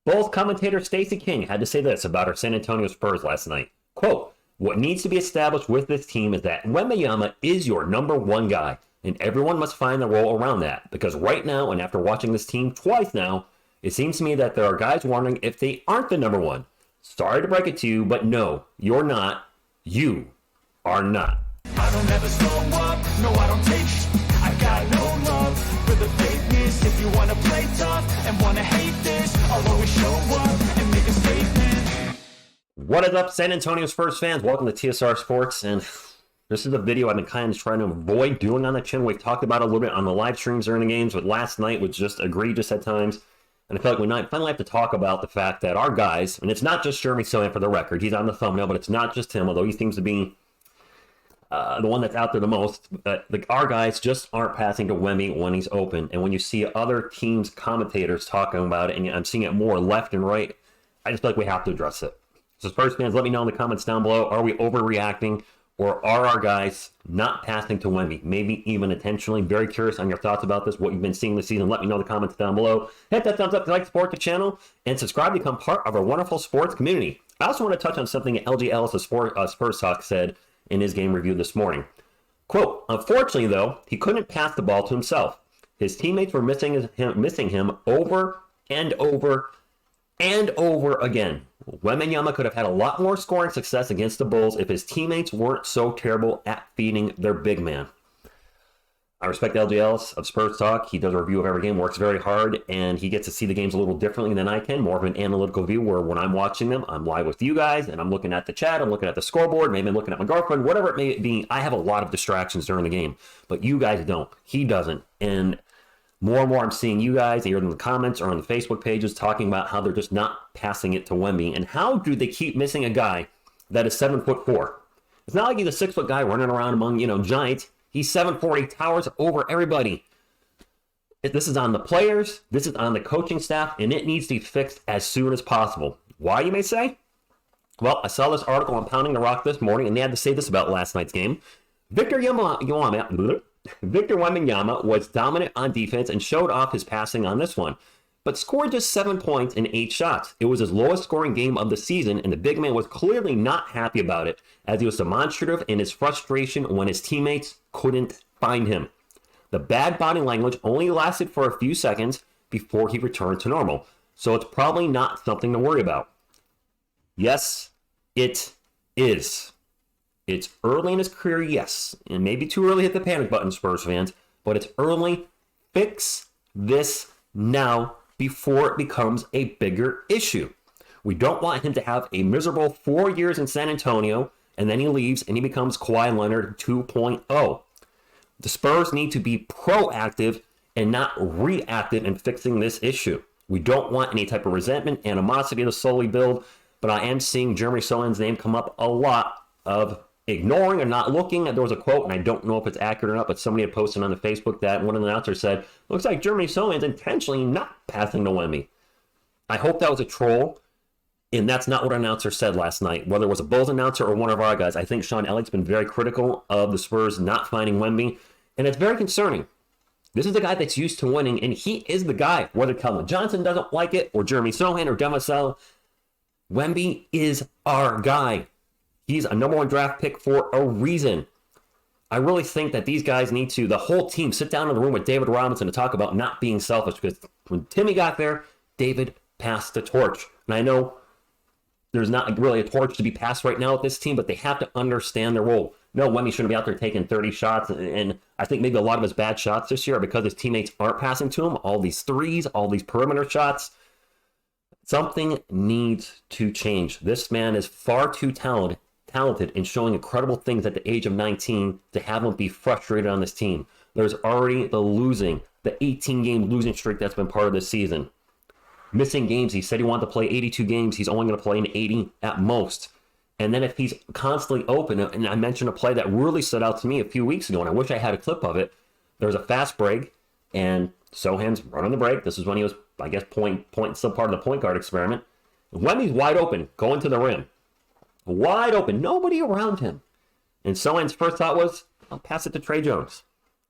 Both commentator Stacey King had to say this about our San Antonio Spurs last night. Quote, what needs to be established with this team is that Wemby is your number one guy, and everyone must find their role around that. Because right now, and after watching this team twice now, it seems to me that there are guys wondering if they aren't the number one. Sorry to break it to you, but no, you're not. You are not. I don't ever slow up, no I don't take I got no love for the fakeness. If you wanna play tough and wanna hate this, I'll always show up and make a statement. What is up, San Antonio Spurs fans? Welcome to TSR Sports, and this is a video I've been kind of trying to avoid doing on the channel. We've talked about it a little bit on the live streams during the games, but last night was just egregious at times. And I feel like we finally have to talk about the fact that our guys, and it's not just Jeremy Sohan for the record, he's on the thumbnail, but it's not just him, although he seems to be the one that's out there the most. Our guys just aren't passing to Wemby when he's open. And when you see other teams' commentators talking about it, and I'm seeing it more left and right, I just feel like we have to address it. So Spurs fans, let me know in the comments down below, are we overreacting, or are our guys not passing to Wemby? Maybe even intentionally. Very curious on your thoughts about this, what you've been seeing this season. Let me know in the comments down below. Hit that thumbs up if you like to support the channel, and subscribe to become part of our wonderful sports community. I also want to touch on something LG Ellis of Spurs Talk said in his game review this morning. Quote, unfortunately, though, he couldn't pass the ball to himself. His teammates were missing him over and over and over again. Wembanyama could have had a lot more scoring success against the Bulls if his teammates weren't so terrible at feeding their big man. I respect LG Ellis of Spurs Talk. He does a review of every game, works very hard, and he gets to see the games a little differently than I can, more of an analytical view where when I'm watching them, I'm live with you guys, and I'm looking at the chat, I'm looking at the scoreboard, maybe I'm looking at my girlfriend, whatever it may be. I have a lot of distractions during the game, but you guys don't. He doesn't. And more and more I'm seeing you guys, either in the comments or on the Facebook pages, talking about how they're just not passing it to Wemby, and how do they keep missing a guy that is 7'4"? It's not like he's a 6-foot guy running around among, giants. He's 7'4", he towers over everybody. This is on the players, this is on the coaching staff, and it needs to be fixed as soon as possible. Why, you may say? Well, I saw this article on Pounding the Rock this morning, and they had to say this about last night's game. Victor Wembanyama was dominant on defense and showed off his passing on this one, but scored just 7 points in 8 shots. It was his lowest scoring game of the season, and the big man was clearly not happy about it, as he was demonstrative in his frustration when his teammates couldn't find him. The bad body language only lasted for a few seconds before he returned to normal, so it's probably not something to worry about. Yes, it is. It's early in his career, yes, and maybe too early to hit the panic button, Spurs fans, but it's early. Fix this now before it becomes a bigger issue. We don't want him to have a miserable 4 years in San Antonio, and then he leaves and he becomes Kawhi Leonard 2.0. The Spurs need to be proactive and not reactive in fixing this issue. We don't want any type of resentment, animosity to slowly build, but I am seeing Jeremy Sohan's name come up a lot of ignoring or not looking. There was a quote, and I don't know if it's accurate or not, but somebody had posted on the Facebook that one of the announcers said, looks like Jeremy Sohan's intentionally not passing to Wemby. I hope that was a troll, and that's not what our announcer said last night. Whether it was a Bulls announcer or one of our guys, I think Sean Elliott's been very critical of the Spurs not finding Wemby, and it's very concerning. This is the guy that's used to winning, and he is the guy. Whether Keldon Johnson doesn't like it, or Jeremy Sohan, or Devin Vassell, Wemby is our guy. He's a number 1 draft pick for a reason. I really think that these guys need to, the whole team, sit down in the room with David Robinson to talk about not being selfish, because when Timmy got there, David passed the torch. And I know there's not really a torch to be passed right now with this team, but they have to understand their role. No, Wemby shouldn't be out there taking 30 shots, and I think maybe a lot of his bad shots this year are because his teammates aren't passing to him. All these threes, all these perimeter shots. Something needs to change. This man is far too talented and showing incredible things at the age of 19 to have him be frustrated on this team. There's already the 18-game losing streak that's been part of this season. Missing games. He said he wanted to play 82 games. He's only going to play in 80 at most. And then if he's constantly open, and I mentioned a play that really stood out to me a few weeks ago, and I wish I had a clip of it. There was a fast break, and Sohan's running the break. This is when he was, I guess, some part of the point guard experiment. Wemby's wide open, going to the rim. Wide open, nobody around him. And Sohan's first thought was, I'll pass it to Trey Jones.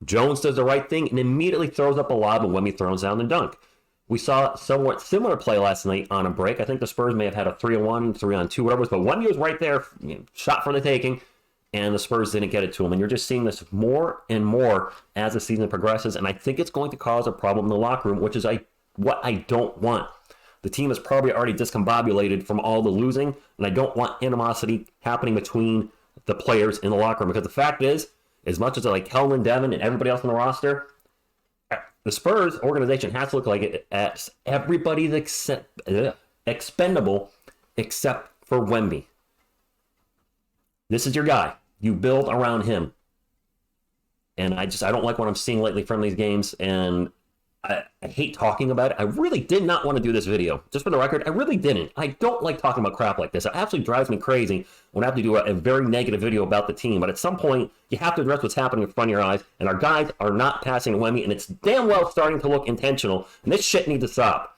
Jones does the right thing and immediately throws up a lob, and Wemby throws down the dunk. We saw somewhat similar play last night on a break. I think the Spurs may have had a 3-on-1, 3-on-2, whatever it was, but Wemby was right there, shot for the taking, and the Spurs didn't get it to him. And you're just seeing this more and more as the season progresses, and I think it's going to cause a problem in the locker room, which is what I don't want. The team is probably already discombobulated from all the losing, and I don't want animosity happening between the players in the locker room, because the fact is, as much as I like Kelvin, Devin, and everybody else on the roster, the Spurs organization has to look like it's everybody's expendable except for Wemby. This is your guy. You build around him. And I don't like what I'm seeing lately from these games, and I hate talking about it. I really did not want to do this video. Just for the record, I really didn't. I don't like talking about crap like this. It absolutely drives me crazy when I have to do a very negative video about the team. But at some point, you have to address what's happening in front of your eyes. And our guys are not passing to Wemby, and it's damn well starting to look intentional. And this shit needs to stop.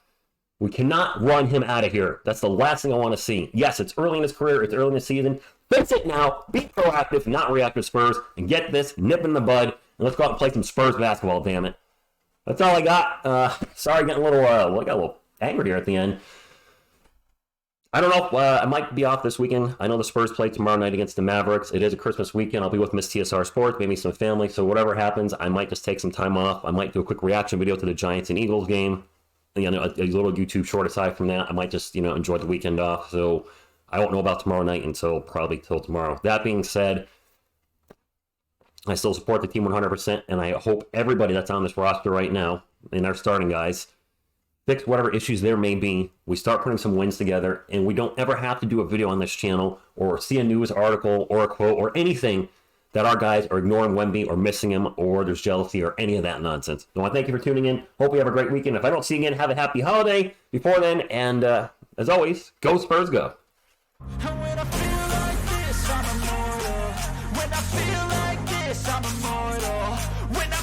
We cannot run him out of here. That's the last thing I want to see. Yes, it's early in his career. It's early in the season. Fix it now. Be proactive, not reactive, Spurs. And get this nip in the bud. And let's go out and play some Spurs basketball, damn it. That's all I got. Sorry, getting a little, got a little angry here at the end. I don't know. I might be off this weekend. I know the Spurs play tomorrow night against the Mavericks. It is a Christmas weekend. I'll be with Miss TSR Sports, maybe some family. So whatever happens, I might just take some time off. I might do a quick reaction video to the Giants and Eagles game. A little YouTube short aside from that. I might just, enjoy the weekend off. So I won't know about tomorrow night until probably till tomorrow. That being said, I still support the team 100%, and I hope everybody that's on this roster right now, and our starting guys, fix whatever issues there may be. We start putting some wins together, and we don't ever have to do a video on this channel or see a news article or a quote or anything that our guys are ignoring Wemby or missing him or there's jealousy or any of that nonsense. So I want to thank you for tuning in. Hope you have a great weekend. If I don't see you again, have a happy holiday before then, and as always, go Spurs, go. And when I feel like this, I'm immortal. When I feel like this, I'm immortal. When I